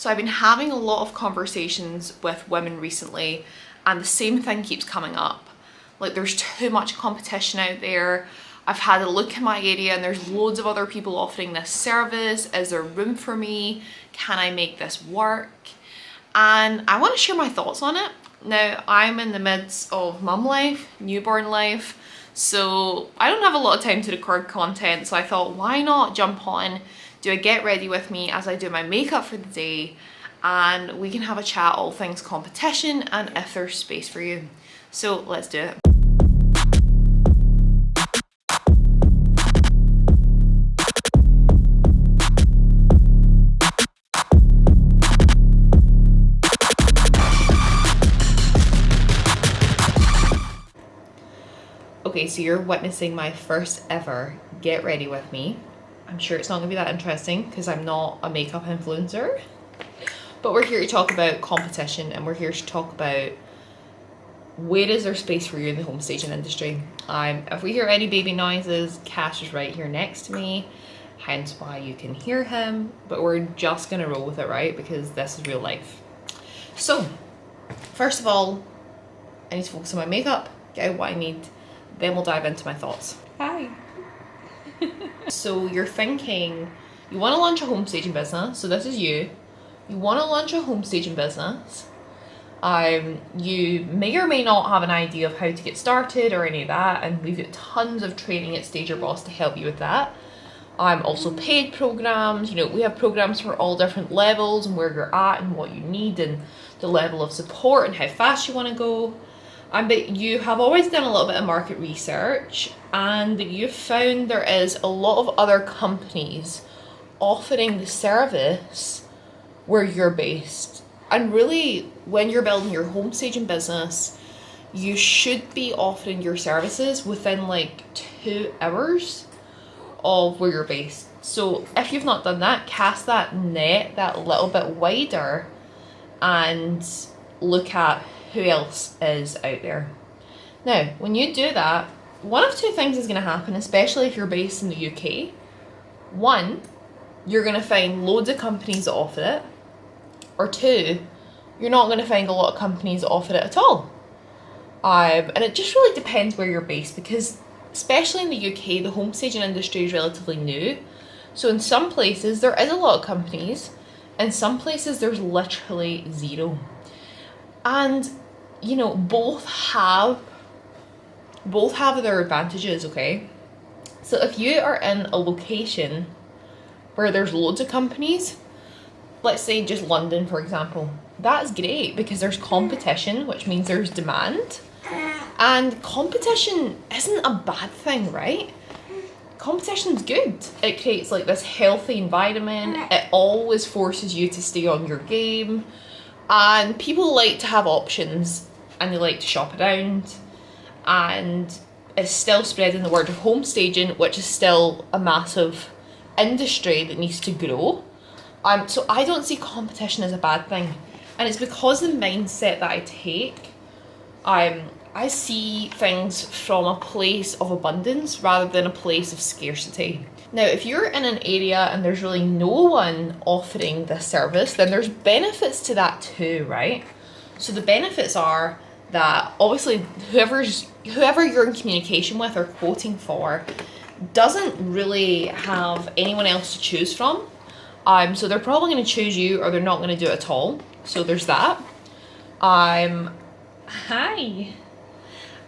So I've been having a lot of conversations with women recently, and the same thing keeps coming up. Like, there's too much competition out there. I've had a look in my area and there's loads of other people offering this service. Is there room for me? Can I make this work? And I want to share my thoughts on it. Now, I'm in the midst of mum life, newborn life, so I don't have a lot of time to record content, so I thought, why not jump on, do a get ready with me as I do my makeup for the day, and we can have a chat all things competition and if there's space for you. So let's do it. Okay, so you're witnessing my first ever get ready with me. I'm sure it's not gonna be that interesting because I'm not a makeup influencer, but we're here to talk about competition and we're here to talk about where is there space for you in the home staging industry. If we hear any baby noises, Cash is right here next to me, hence why you can hear him, but we're just gonna roll with it, right? Because this is real life. So, first of all, I need to focus on my makeup, get out what I need, then we'll dive into my thoughts. Hi. So you're thinking, you want to launch a home staging business. So this is you. You want to launch a home staging business. You may or may not have an idea of how to get started or any of that. And we've got tons of training at STAGERBOSS to help you with that. Also paid programs. You know, we have programs for all different levels and where you're at and what you need and the level of support and how fast you want to go. But you have always done a little bit of market research and you've found there is a lot of other companies offering the service where you're based. And really, when you're building your home staging business, you should be offering your services within like 2 hours of where you're based. So if you've not done that, cast that net that little bit wider and look at who else is out there. Now, when you do that, one of 2 things is going to happen, especially if you're based in the UK. One, you're going to find loads of companies that offer it. Or 2, you're not going to find a lot of companies that offer it at all. And it just really depends where you're based, because especially in the UK, the home staging industry is relatively new. So in some places, there is a lot of companies. In some places, there's literally zero. And, you know, both have their advantages, okay? So if you are in a location where there's loads of companies, let's say just London, for example, that's great because there's competition, which means there's demand. And competition isn't a bad thing, right? Competition's good. It creates like this healthy environment. It always forces you to stay on your game. And people like to have options and they like to shop around, and it's still spreading the word of home staging, which is still a massive industry that needs to grow. So I don't see competition as a bad thing, and it's because of the mindset that I take. I see things from a place of abundance rather than a place of scarcity. Now, if you're in an area and there's really no one offering this service, then there's benefits to that too, right? So the benefits are that obviously whoever you're in communication with or quoting for doesn't really have anyone else to choose from. So they're probably going to choose you or they're not going to do it at all. So there's that. Hi.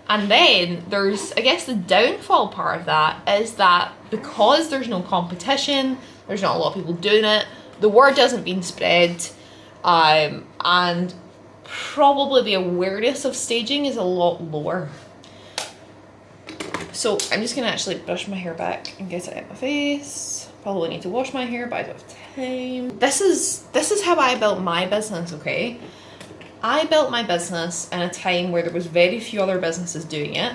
And then there's, I guess the downfall part of that is that because there's no competition, there's not a lot of people doing it, the word isn't being spread, and probably the awareness of staging is a lot lower. So I'm just going to actually brush my hair back and get it out my face. Probably need to wash my hair, but I don't have time. This is how I built my business, okay? I built my business in a time where there was very few other businesses doing it.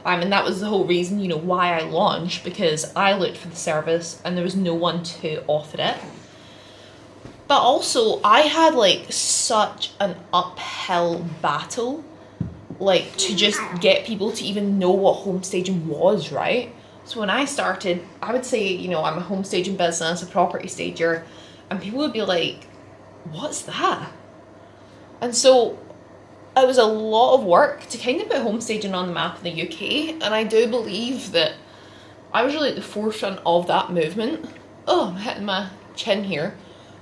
And that was the whole reason, you know, why I launched, because I looked for the service and there was no one to offer it. But also, I had like such an uphill battle, like to just get people to even know what home staging was, right? So when I started, I would say, you know, I'm a home staging business, a property stager, and people would be like, what's that? And so it was a lot of work to kind of put home staging on the map in the UK, and I do believe that I was really at the forefront of that movement. Oh, I'm hitting my chin here.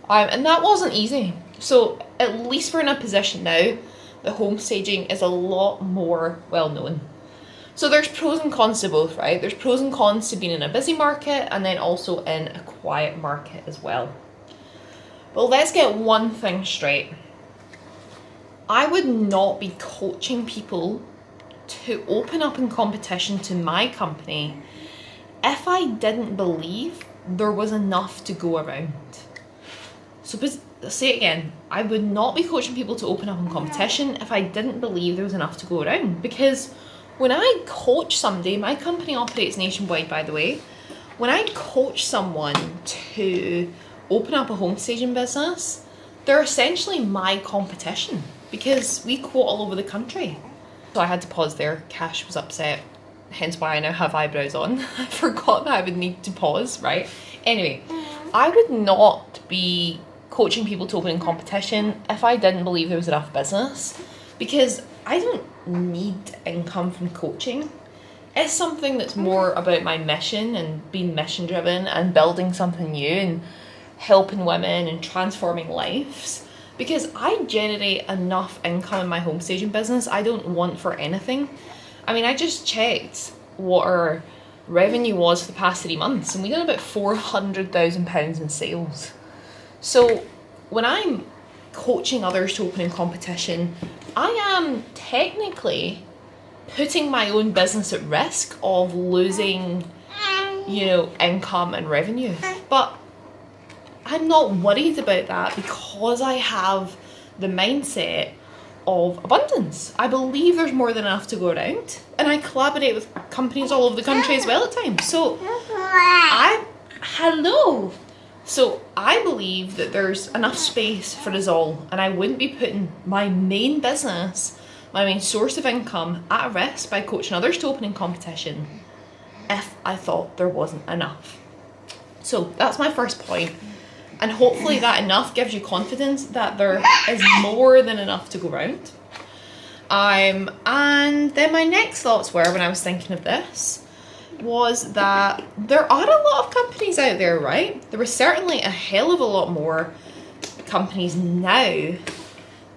And that wasn't easy. So at least we're in a position now that home staging is a lot more well known. So there's pros and cons to both, right? There's pros and cons to being in a busy market and then also in a quiet market as well. But let's get one thing straight. I would not be coaching people to open up in competition to my company if I didn't believe there was enough to go around. So say it again, I would not be coaching people to open up in competition if I didn't believe there was enough to go around. Because when I coach somebody, my company operates nationwide, by the way, when I coach someone to open up a home staging business, they're essentially my competition because we quote all over the country. So I had to pause there. Cash was upset, hence why I now have eyebrows on. I forgot that I would need to pause, right? Anyway, I would not be coaching people to open in competition if I didn't believe there was enough business, because I don't need income from coaching. It's something that's more about my mission and being mission driven and building something new and helping women and transforming lives, because I generate enough income in my home staging business. I don't want for anything. I mean, I just checked what our revenue was for the past 3 months, and we did about £400,000 in sales. So when I'm coaching others to open in competition, I am technically putting my own business at risk of losing, income and revenue. But I'm not worried about that because I have the mindset of abundance. I believe there's more than enough to go around, and I collaborate with companies all over the country as well at times. So I believe that there's enough space for us all, and I wouldn't be putting my main business, my main source of income, at risk by coaching others to open in competition if I thought there wasn't enough. So that's my first point. And hopefully that enough gives you confidence that there is more than enough to go around. And then my next thoughts were, when I was thinking of this, was that there are a lot of companies out there, right? There was certainly a hell of a lot more companies now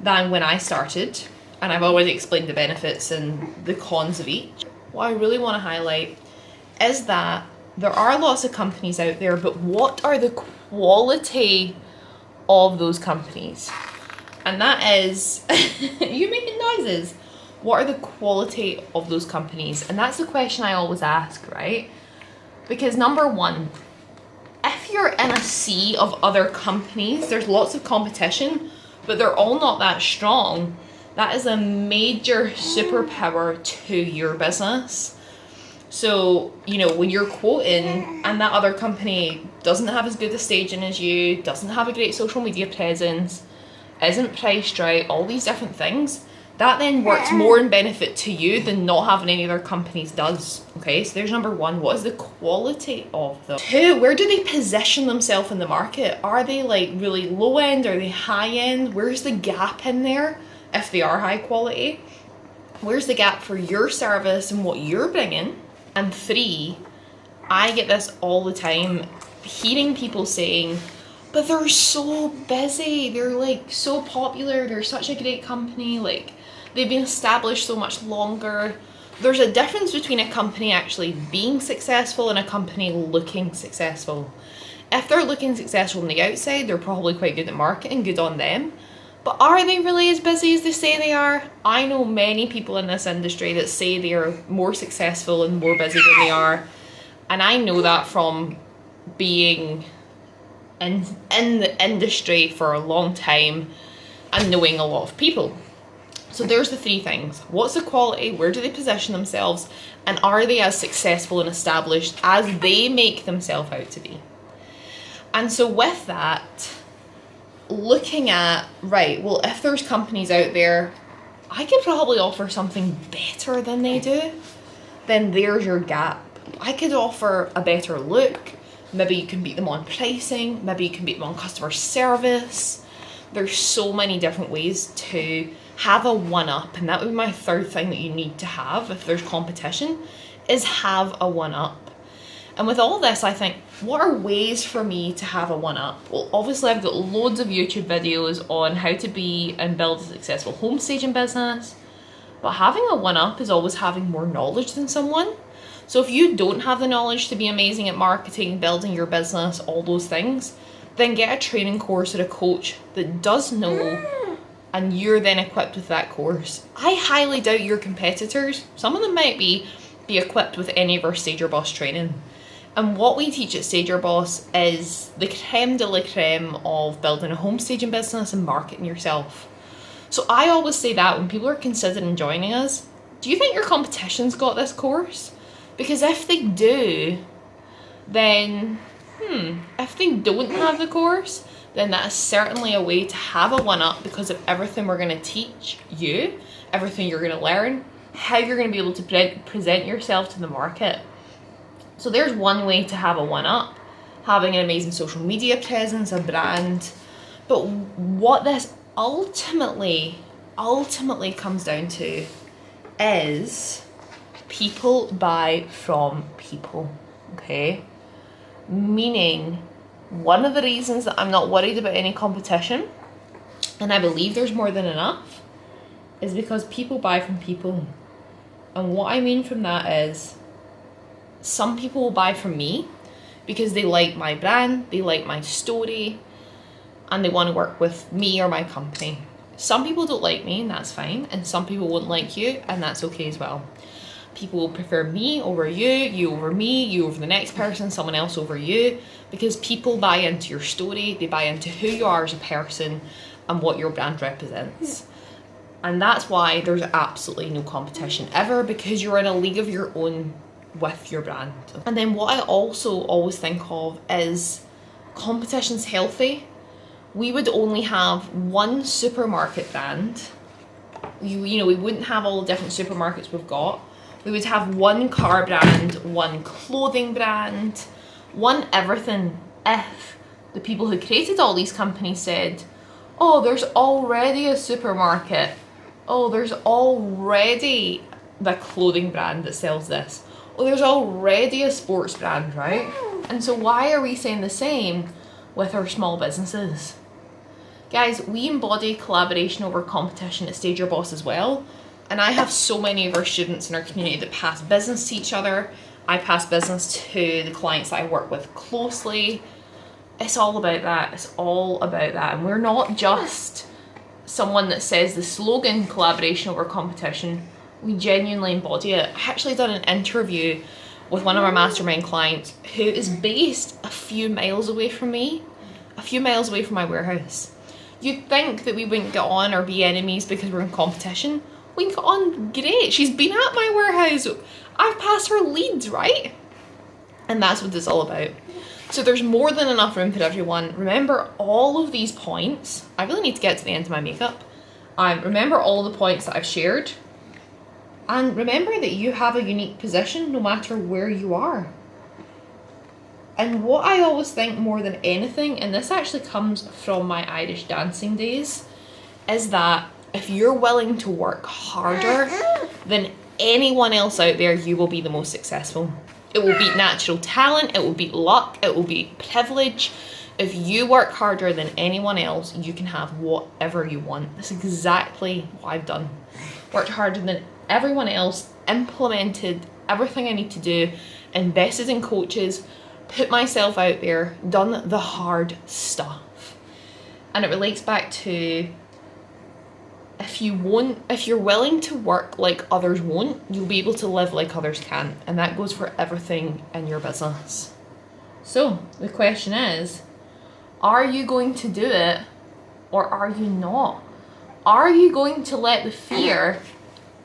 than when I started. And I've already explained the benefits and the cons of each. What I really want to highlight is that there are lots of companies out there, but what are the quality of those companies? And that is, you making noises. What are the quality of those companies? And that's the question I always ask, right? Because number one, if you're in a sea of other companies, there's lots of competition, but they're all not that strong. That is a major superpower to your business. So, when you're quoting and that other company doesn't have as good a staging as you, doesn't have a great social media presence, isn't priced right, all these different things, that then works more in benefit to you than not having any other companies does. Okay, so there's number one. What is the quality of them? Two, where do they position themselves in the market? Are they like really low end? Are they high end? Where's the gap in there if they are high quality? Where's the gap for your service and what you're bringing? And three, I get this all the time, hearing people saying, but they're so busy, they're like so popular, they're such a great company, like they've been established so much longer. There's a difference between a company actually being successful and a company looking successful. If they're looking successful on the outside, they're probably quite good at marketing, good on them. But are they really as busy as they say they are? I know many people in this industry that say they are more successful and more busy than they are. And I know that from being in the industry for a long time and knowing a lot of people. So there's the three things. What's the quality? Where do they position themselves? And are they as successful and established as they make themselves out to be? And so with that, looking at, right, well, if there's companies out there, I could probably offer something better than they do, then there's your gap. I could offer a better look. Maybe you can beat them on pricing. Maybe you can beat them on customer service. There's so many different ways to have a one-up, and that would be my third thing that you need to have if there's competition, is have a one-up. And with all this, I think, what are ways for me to have a one-up? Well, obviously I've got loads of YouTube videos on how to be and build a successful home staging business, but having a one-up is always having more knowledge than someone. So if you don't have the knowledge to be amazing at marketing, building your business, all those things, then get a training course at a coach that does know, and you're then equipped with that course. I highly doubt your competitors, some of them might be equipped with any of our STAGERBOSS training. And what we teach at STAGERBOSS is the creme de la creme of building a home staging business and marketing yourself. So I always say that when people are considering joining us, do you think your competition's got this course? Because if they do, then, if they don't have the course, then that is certainly a way to have a one-up because of everything we're going to teach you, everything you're going to learn, how you're going to be able to present yourself to the market. So there's one way to have a one-up, having an amazing social media presence, a brand. But what this ultimately comes down to is people buy from people, okay? Meaning, one of the reasons that I'm not worried about any competition, and I believe there's more than enough, is because people buy from people. And what I mean from that is, some people will buy from me because they like my brand, they like my story, and they want to work with me or my company. Some people don't like me, and that's fine, and some people won't like you, and that's okay as well. People will prefer me over you, you over me, you over the next person, someone else over you, because people buy into your story, they buy into who you are as a person and what your brand represents. And that's why there's absolutely no competition ever, because you're in a league of your own with your brand. And then what I also always think of is competition's healthy. We would only have one supermarket brand. You know, we wouldn't have all the different supermarkets we've got. We would have one car brand, one clothing brand, one everything, if the people who created all these companies said, oh, there's already a supermarket. Oh, there's already the clothing brand that sells this. Oh, there's already a sports brand, right? And so why are we saying the same with our small businesses? Guys, we embody collaboration over competition at STAGERBOSS as well. And I have so many of our students in our community that pass business to each other. I pass business to the clients that I work with closely. It's all about that. It's all about that. And we're not just someone that says the slogan collaboration over competition. We genuinely embody it. I actually done an interview with one of our mastermind clients who is based a few miles away from me, a few miles away from my warehouse. You'd think that we wouldn't get on or be enemies because we're in competition. We can get on great. She's been at my warehouse. I've passed her leads, right? And that's what it's all about. So there's more than enough room for everyone. Remember all of these points. I really need to get to the end of my makeup. Remember all the points that I've shared. And remember that you have a unique position no matter where you are. And what I always think more than anything, and this actually comes from my Irish dancing days, is that if you're willing to work harder than anyone else out there, you will be the most successful. It will beat natural talent, it will beat luck, it will beat privilege. If you work harder than anyone else, you can have whatever you want. That's exactly what I've done. Worked harder than everyone else, implemented everything I need to do, invested in coaches, put myself out there, done the hard stuff. And it relates back to, if you're willing to work like others won't, you'll be able to live like others can. And that goes for everything in your business. So the question is, are you going to do it or are you not? Are you going to let the fear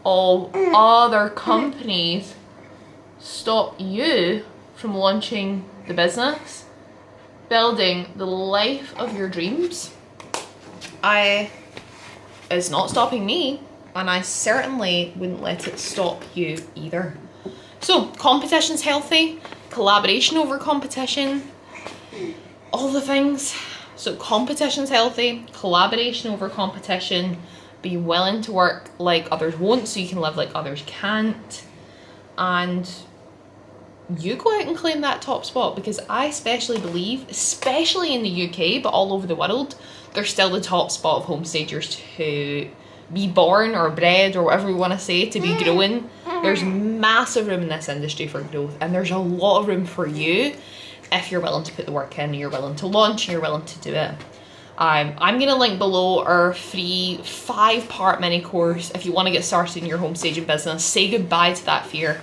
of other companies stop you from launching the business, building the life of your dreams? It's not stopping me, and I certainly wouldn't let it stop you either. So competition's healthy, collaboration over competition, all the things. So competition's healthy, collaboration over competition, be willing to work like others won't so you can live like others can't, and you go out and claim that top spot, because I especially believe, especially in the UK, but all over the world, there's still the top spot of homestagers to be born or bred or whatever we want to say, to be growing. There's massive room in this industry for growth, and there's a lot of room for you if you're willing to put the work in, you're willing to launch, and you're willing to do it. I'm going to link below our free 5-part mini course if you want to get started in your homestaging business. Say goodbye to that fear.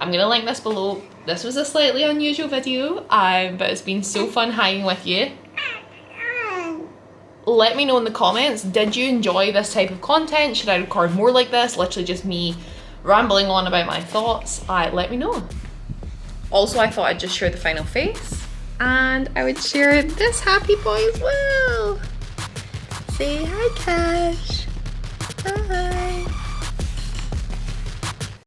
I'm going to link this below. This was a slightly unusual video, but it's been so fun hanging with you. Let me know in the comments, did you enjoy this type of content? Should I record more like this? Literally just me rambling on about my thoughts. Let me know. Also, I thought I'd just share the final face, and I would share this happy boy as well. Say hi, Cash.